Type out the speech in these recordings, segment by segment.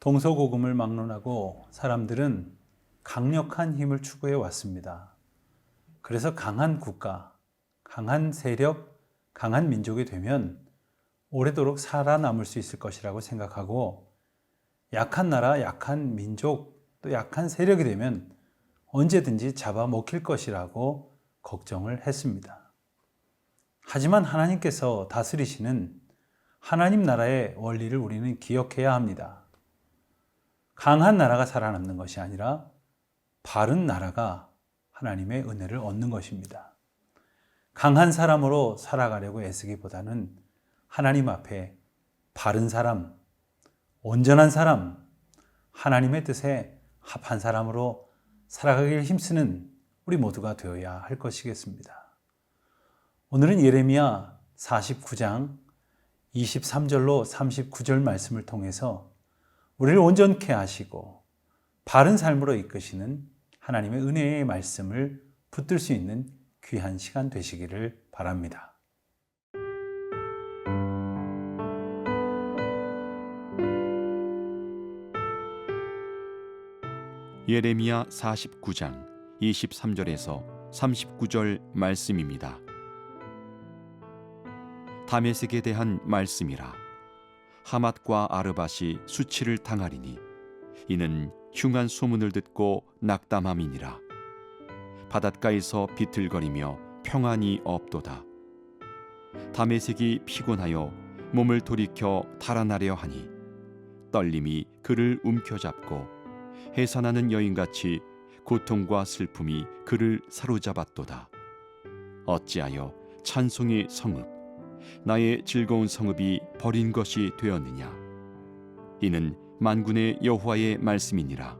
동서고금을 막론하고 사람들은 강력한 힘을 추구해 왔습니다. 그래서 강한 국가, 강한 세력, 강한 민족이 되면 오래도록 살아남을 수 있을 것이라고 생각하고, 약한 나라, 약한 민족, 또 약한 세력이 되면 언제든지 잡아먹힐 것이라고 걱정을 했습니다. 하지만 하나님께서 다스리시는 하나님 나라의 원리를 우리는 기억해야 합니다. 강한 나라가 살아남는 것이 아니라 바른 나라가 하나님의 은혜를 얻는 것입니다. 강한 사람으로 살아가려고 애쓰기보다는 하나님 앞에 바른 사람, 온전한 사람, 하나님의 뜻에 합한 사람으로 살아가길 힘쓰는 우리 모두가 되어야 할 것이겠습니다. 오늘은 예레미야 49장 23절로 39절 말씀을 통해서 우리를 온전케 하시고 바른 삶으로 이끄시는 하나님의 은혜의 말씀을 붙들 수 있는 귀한 시간 되시기를 바랍니다. 예레미야 49장 23절에서 39절 말씀입니다. 다메섹에 대한 말씀이라. 하맛과 아르밧이 수치를 당하리니 이는 흉한 소문을 듣고 낙담함이니라. 바닷가에서 비틀거리며 평안이 없도다. 다메섹이 피곤하여 몸을 돌이켜 달아나려 하니 떨림이 그를 움켜잡고 해산하는 여인같이 고통과 슬픔이 그를 사로잡았도다. 어찌하여 찬송의 성읍, 나의 즐거운 성읍이 버린 것이 되었느냐. 이는 만군의 여호와의 말씀이니라.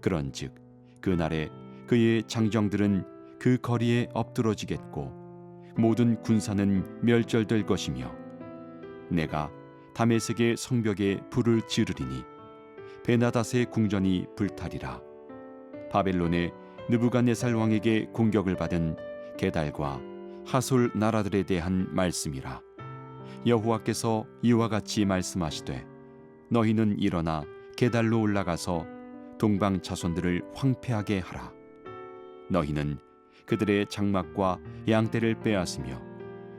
그런즉 그날에 그의 장정들은 그 거리에 엎드러지겠고 모든 군사는 멸절될 것이며 내가 다메섹의 성벽에 불을 지르리니 베나닷의 궁전이 불타리라. 바벨론의 느부갓네살 왕에게 공격을 받은 게달과 하솔 나라들에 대한 말씀이라. 여호와께서 이와 같이 말씀하시되 너희는 일어나 게달로 올라가서 동방 자손들을 황폐하게 하라. 너희는 그들의 장막과 양떼를 빼앗으며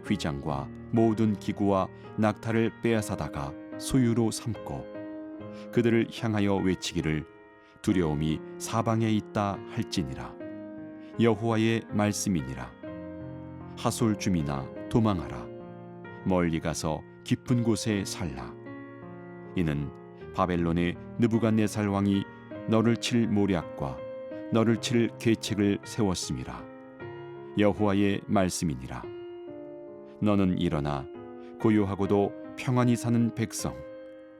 휘장과 모든 기구와 낙타를 빼앗아다가 소유로 삼고 그들을 향하여 외치기를 두려움이 사방에 있다 할지니라. 여호와의 말씀이니라. 하솔 주민아 도망하라. 멀리 가서 깊은 곳에 살라. 이는 바벨론의 느부갓네살 왕이 너를 칠 모략과 너를 칠 계책을 세웠음이라. 여호와의 말씀이니라. 너는 일어나 고요하고도 평안히 사는 백성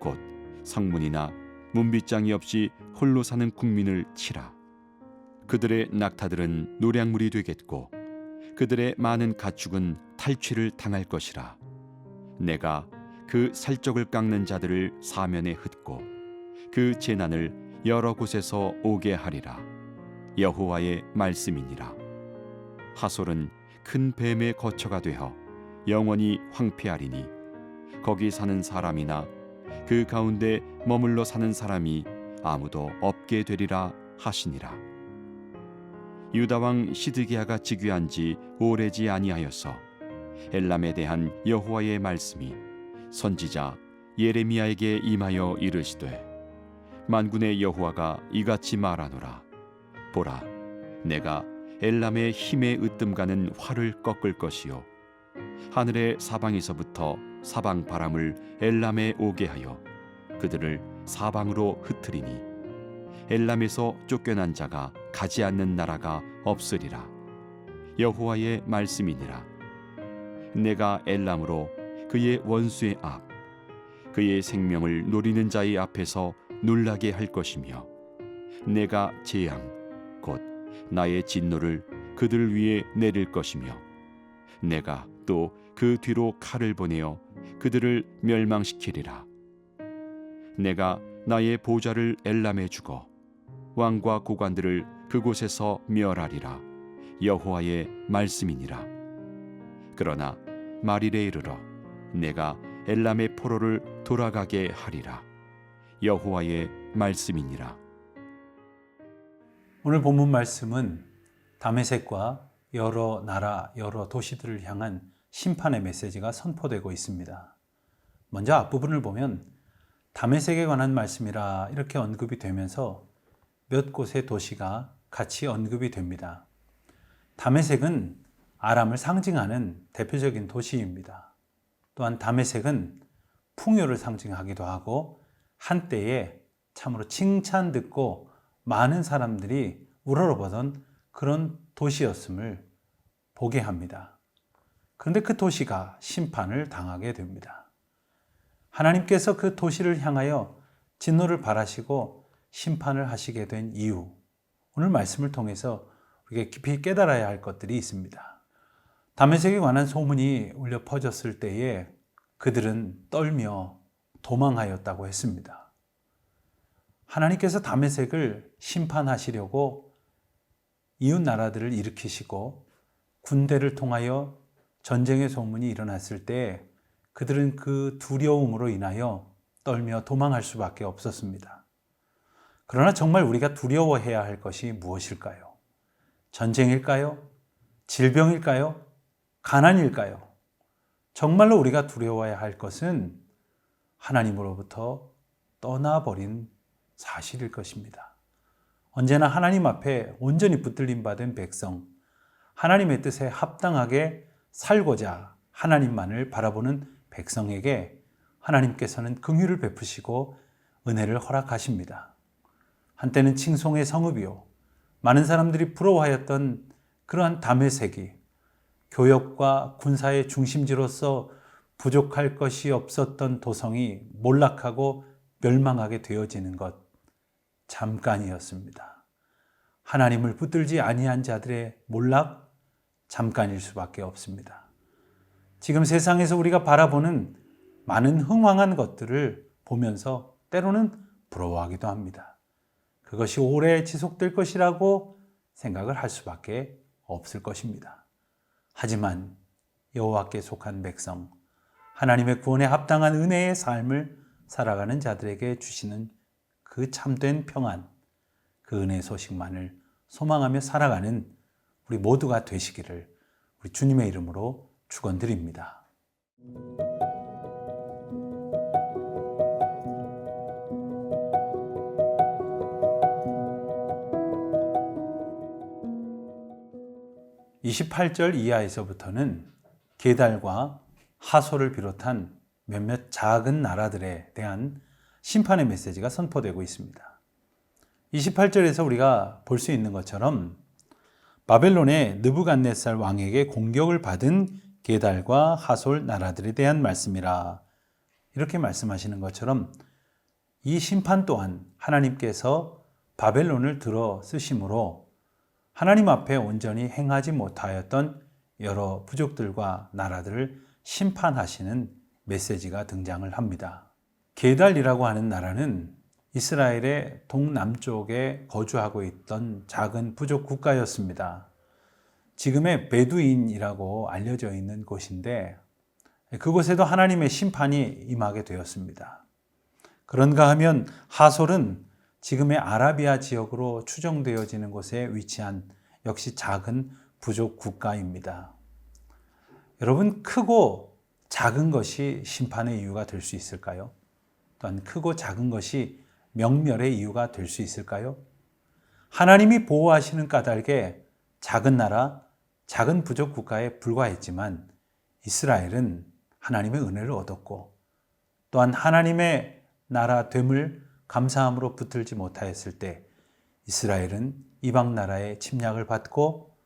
곧 성문이나 문빗장이 없이 홀로 사는 국민을 치라. 그들의 낙타들은 노략물이 되겠고 그들의 많은 가축은 탈취를 당할 것이라. 내가 그 살적을 깎는 자들을 사면에 흩고 그 재난을 여러 곳에서 오게 하리라. 여호와의 말씀이니라. 하솔은 큰 뱀의 거처가 되어 영원히 황폐하리니 거기 사는 사람이나 그 가운데 머물러 사는 사람이 아무도 없게 되리라 하시니라. 유다 왕 시드기야가 즉위한 지 오래지 아니하여서 엘람에 대한 여호와의 말씀이 선지자 예레미야에게 임하여 이르시되 만군의 여호와가 이같이 말하노라. 보라, 내가 엘람의 힘에 으뜸가는 활을 꺾을 것이요 하늘의 사방에서부터 사방 바람을 엘람에 오게 하여 그들을 사방으로 흩트리니 엘람에서 쫓겨난 자가 가지 않는 나라가 없으리라. 여호와의 말씀이니라. 내가 엘람으로 그의 원수의 앞 그의 생명을 노리는 자의 앞에서 놀라게 할 것이며 내가 재앙 곧 나의 진노를 그들 위에 내릴 것이며 내가 또 그 뒤로 칼을 보내어 그들을 멸망시키리라. 내가 나의 보좌를 엘람에 주고 왕과 고관들을 그곳에서 멸하리라. 여호와의 말씀이니라. 그러나 말일에 이르러 내가 엘람의 포로를 돌아가게 하리라. 여호와의 말씀이니라. 오늘 본문 말씀은 다메섹과 여러 나라, 여러 도시들을 향한 심판의 메시지가 선포되고 있습니다. 먼저 앞부분을 보면 다메섹에 관한 말씀이라 이렇게 언급이 되면서 몇 곳의 도시가 같이 언급이 됩니다. 다메섹은 아람을 상징하는 대표적인 도시입니다. 또한 다메섹은 풍요를 상징하기도 하고 한때에 참으로 칭찬 듣고 많은 사람들이 우러러보던 그런 도시였음을 보게 합니다. 그런데 그 도시가 심판을 당하게 됩니다. 하나님께서 그 도시를 향하여 진노를 발하시고 심판을 하시게 된 이유, 오늘 말씀을 통해서 우리가 깊이 깨달아야 할 것들이 있습니다. 다메섹에 관한 소문이 울려 퍼졌을 때에 그들은 떨며 도망하였다고 했습니다. 하나님께서 다메섹을 심판하시려고 이웃 나라들을 일으키시고 군대를 통하여 전쟁의 소문이 일어났을 때 그들은 그 두려움으로 인하여 떨며 도망할 수밖에 없었습니다. 그러나 정말 우리가 두려워해야 할 것이 무엇일까요? 전쟁일까요? 질병일까요? 가난일까요? 정말로 우리가 두려워해야 할 것은 하나님으로부터 떠나버린 사실일 것입니다. 언제나 하나님 앞에 온전히 붙들림 받은 백성, 하나님의 뜻에 합당하게 살고자 하나님만을 바라보는 백성에게 하나님께서는 긍휼을 베푸시고 은혜를 허락하십니다. 한때는 칭송의 성읍이요, 많은 사람들이 부러워하였던 그러한 다메섹이 교역과 군사의 중심지로서 부족할 것이 없었던 도성이 몰락하고 멸망하게 되어지는 것 잠깐이었습니다. 하나님을 붙들지 아니한 자들의 몰락 잠깐일 수밖에 없습니다. 지금 세상에서 우리가 바라보는 많은 흥황한 것들을 보면서 때로는 부러워하기도 합니다. 그것이 오래 지속될 것이라고 생각을 할 수밖에 없을 것입니다. 하지만 여호와께 속한 백성, 하나님의 구원에 합당한 은혜의 삶을 살아가는 자들에게 주시는 그 참된 평안, 그 은혜의 소식만을 소망하며 살아가는 우리 모두가 되시기를 우리 주님의 이름으로 축원드립니다. (28절) 이하에서부터는 게달과 하솔을 비롯한 몇몇 작은 나라들에 대한 심판의 메시지가 선포되고 있습니다. 28절에서 우리가 볼 수 있는 것처럼 바벨론의 느부갓네살 왕에게 공격을 받은 게달과 하솔 나라들에 대한 말씀이라, 이렇게 말씀하시는 것처럼 이 심판 또한 하나님께서 바벨론을 들어 쓰심으로 하나님 앞에 온전히 행하지 못하였던 여러 부족들과 나라들을 심판하시는 메시지가 등장을 합니다. 게달이라고 하는 나라는 이스라엘의 동남쪽에 거주하고 있던 작은 부족 국가였습니다. 지금의 베두인이라고 알려져 있는 곳인데 그곳에도 하나님의 심판이 임하게 되었습니다. 그런가 하면 하솔은 지금의 아라비아 지역으로 추정되어지는 곳에 위치한 역시 작은 부족 국가입니다. 여러분, 크고 작은 것이 심판의 이유가 될 수 있을까요? 또한 크고 작은 것이 명멸의 이유가 될 수 있을까요? 하나님이 보호하시는 까닭에 작은 나라, 작은 부족 국가에 불과했지만 이스라엘은 하나님의 은혜를 얻었고 또한 하나님의 나라 됨을 감사함으로 붙들지 못하였을 때 이스라엘은 이방 나라의 침략을 받고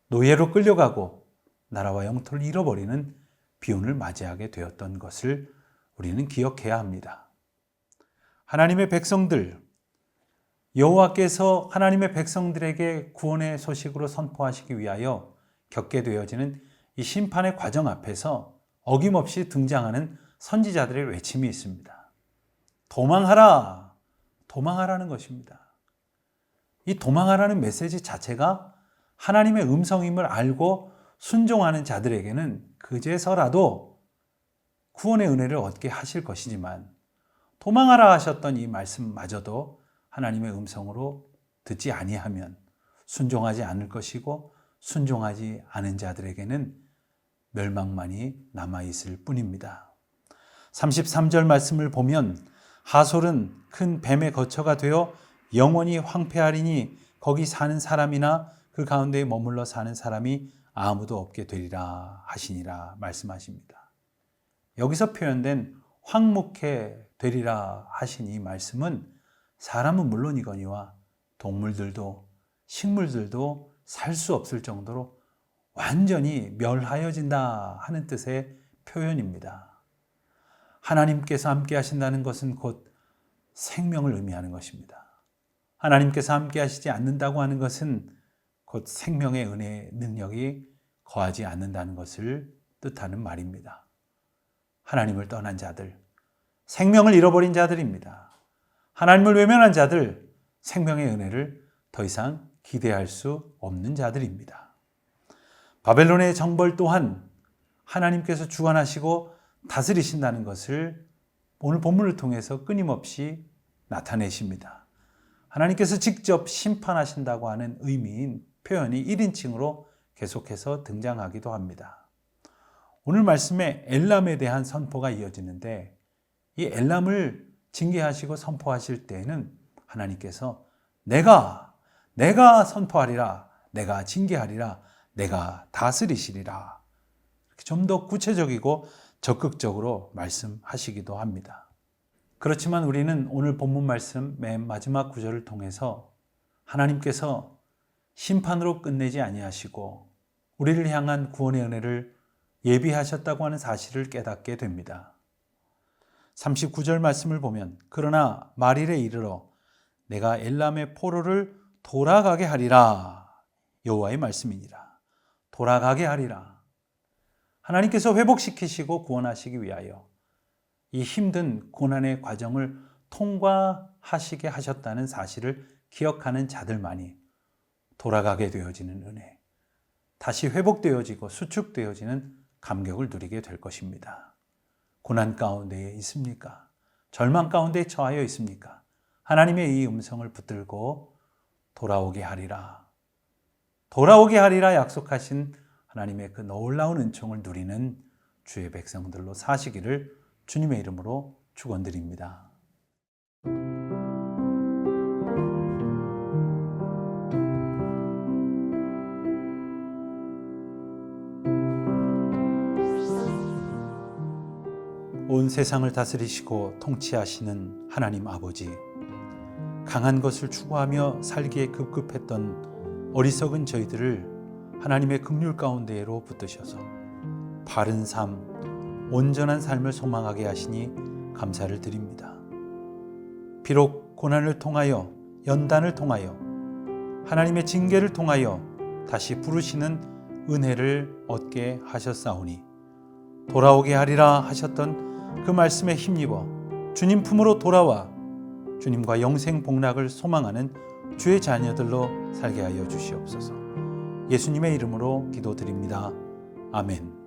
노예로 끌려가고 나라와 영토를 잃어버리는 비운을 맞이하게 되었던 것을 우리는 기억해야 합니다. 하나님의 백성들, 여호와께서 하나님의 백성들에게 구원의 소식으로 선포하시기 위하여 겪게 되어지는 이 심판의 과정 앞에서 어김없이 등장하는 선지자들의 외침이 있습니다. 도망하라! 도망하라는 것입니다. 이 도망하라는 메시지 자체가 하나님의 음성임을 알고 순종하는 자들에게는 그제서라도 구원의 은혜를 얻게 하실 것이지만 도망하라 하셨던 이 말씀마저도 하나님의 음성으로 듣지 아니하면 순종하지 않을 것이고 순종하지 않은 자들에게는 멸망만이 남아있을 뿐입니다. 33절 말씀을 보면 하솔은 큰 뱀의 거처가 되어 영원히 황폐하리니 거기 사는 사람이나 그 가운데에 머물러 사는 사람이 아무도 없게 되리라 하시니라 말씀하십니다. 여기서 표현된 황무케 되리라 하신 이 말씀은 사람은 물론이거니와 동물들도 식물들도 살 수 없을 정도로 완전히 멸하여진다 하는 뜻의 표현입니다. 하나님께서 함께 하신다는 것은 곧 생명을 의미하는 것입니다. 하나님께서 함께 하시지 않는다고 하는 것은 곧 생명의 은혜의 능력이 거하지 않는다는 것을 뜻하는 말입니다. 하나님을 떠난 자들, 생명을 잃어버린 자들입니다. 하나님을 외면한 자들, 생명의 은혜를 더 이상 기대할 수 없는 자들입니다. 바벨론의 정벌 또한 하나님께서 주관하시고 다스리신다는 것을 오늘 본문을 통해서 끊임없이 나타내십니다. 하나님께서 직접 심판하신다고 하는 의미인 표현이 1인칭으로 계속해서 등장하기도 합니다. 오늘 말씀에 엘람에 대한 선포가 이어지는데 이 엘람을 징계하시고 선포하실 때에는 하나님께서 내가 선포하리라, 내가 징계하리라, 내가 다스리시리라 좀 더 구체적이고 적극적으로 말씀하시기도 합니다. 그렇지만 우리는 오늘 본문 말씀 맨 마지막 구절을 통해서 하나님께서 심판으로 끝내지 아니하시고 우리를 향한 구원의 은혜를 예비하셨다고 하는 사실을 깨닫게 됩니다. 39절 말씀을 보면 그러나 말일에 이르러 내가 엘람의 포로를 돌아가게 하리라 여호와의 말씀이니라. 돌아가게 하리라. 하나님께서 회복시키시고 구원하시기 위하여 이 힘든 고난의 과정을 통과하시게 하셨다는 사실을 기억하는 자들만이 돌아가게 되어지는 은혜, 다시 회복되어지고 수축되어지는 감격을 누리게 될 것입니다. 고난 가운데에 있습니까? 절망 가운데 처하여 있습니까? 하나님의 이 음성을 붙들고 돌아오게 하리라 약속하신 하나님의 그 놀라운 은총을 누리는 주의 백성들로 사시기를 주님의 이름으로 축원드립니다. 온 세상을 다스리시고 통치하시는 하나님 아버지, 강한 것을 추구하며 살기에 급급했던 어리석은 저희들을 하나님의 긍휼 가운데로 붙드셔서 바른 삶, 온전한 삶을 소망하게 하시니 감사를 드립니다. 비록 고난을 통하여, 연단을 통하여, 하나님의 징계를 통하여 다시 부르시는 은혜를 얻게 하셨사오니 돌아오게 하리라 하셨던 그 말씀에 힘입어 주님 품으로 돌아와 주님과 영생 복락을 소망하는 주의 자녀들로 살게 하여 주시옵소서. 예수님의 이름으로 기도드립니다. 아멘.